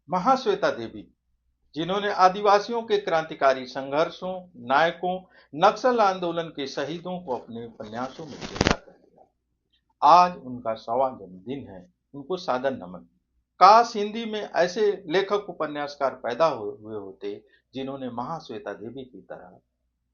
महाश्वेता देवी, जिन्होंने आदिवासियों के क्रांतिकारी संघर्षों, नायकों, नक्सल आंदोलन के शहीदों को अपने उपन्यासों में जिंदा कर दिया। आज उनका 100वां जन्मदिन है। उनको सादर नमन। काश हिंदी में ऐसे लेखक उपन्यासकार पैदा हुए होते जिन्होंने महाश्वेता देवी की तरह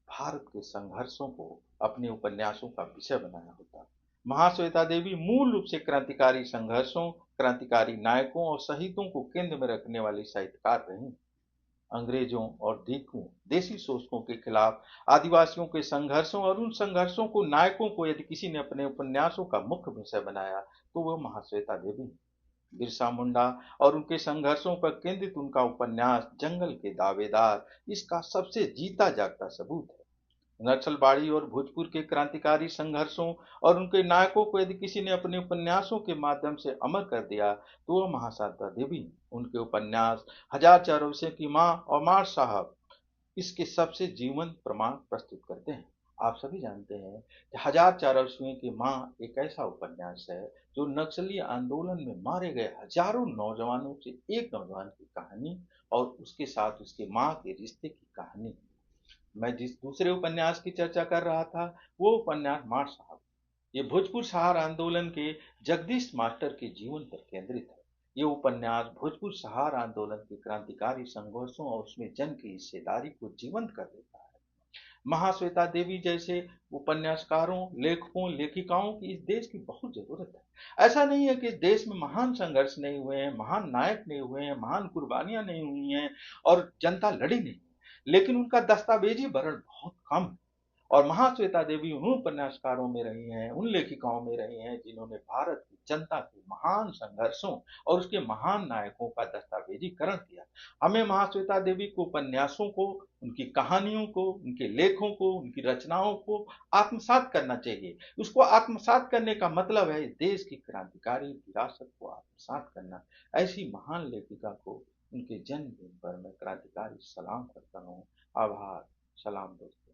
भारत के संघर्षों को अपने उपन्यासों का विषय बनाया होता। महाश्वेता देवी मूल रूप से क्रांतिकारी संघर्षों, क्रांतिकारी नायकों और शहीदों को केंद्र में रखने वाली साहित्यकार रहीं। अंग्रेजों और देशी शोषकों के खिलाफ आदिवासियों के संघर्षों और उन संघर्षों को नायकों को यदि किसी ने अपने उपन्यासों का मुख्य विषय बनाया तो वह महाश्वेता देवी। बिरसा मुंडा और उनके संघर्षों पर केंद्रित उनका उपन्यास जंगल के दावेदार इसका सबसे जीता जागता सबूत है। नक्सलबाड़ी और भोजपुर के क्रांतिकारी संघर्षों और उनके नायकों को यदि किसी ने अपने उपन्यासों के माध्यम से अमर कर दिया तो वह महाश्वेता देवी। उनके उपन्यास हजार चौरसियों की मां और मार साहब इसके सबसे जीवंत प्रमाण प्रस्तुत करते हैं। आप सभी जानते हैं कि हजार चौरसियों की मां एक ऐसा उपन्यास है जो नक्सली आंदोलन में मारे गए हजारों नौजवानों से एक नौजवान की कहानी और उसके साथ उसकी मां के रिश्ते की कहानी। मैं जिस दूसरे उपन्यास की चर्चा कर रहा था वो उपन्यास मार साहब। ये भोजपुर शहर आंदोलन के जगदीश मास्टर के जीवन पर केंद्रित है। ये उपन्यास भोजपुर शहर आंदोलन के क्रांतिकारी संघर्षों और उसमें जन की हिस्सेदारी को जीवंत कर देता है। महाश्वेता देवी जैसे उपन्यासकारों, लेखकों, लेखिकाओं की इस देश की बहुत जरूरत है। ऐसा नहीं है कि इस देश में महान संघर्ष नहीं हुए हैं, महान नायक नहीं हुए हैं, महान कुर्बानियां नहीं हुई हैं और जनता लड़ी नहीं, लेकिन उनका दस्तावेजी भरण बहुत कम है। और महाश्वेता देवी उन उपन्यासकारों में रही हैं, उन लेखिकाओं में रही हैं जिन्होंने भारत की जनता के महान संघर्षों और उसके महान नायकों का दस्तावेजीकरण किया। हमें महाश्वेता देवी को उपन्यासों को, उनकी कहानियों को, उनके लेखों को, उनकी रचनाओं को आत्मसात करना चाहिए। उसको आत्मसात करने का मतलब है इस देश की क्रांतिकारी विरासत को आत्मसात करना। ऐसी महान लेखिका को उनके जन्मदिन पर मैं क्रांतिकारी सलाम करता हूँ। आभार। सलाम दोस्तों।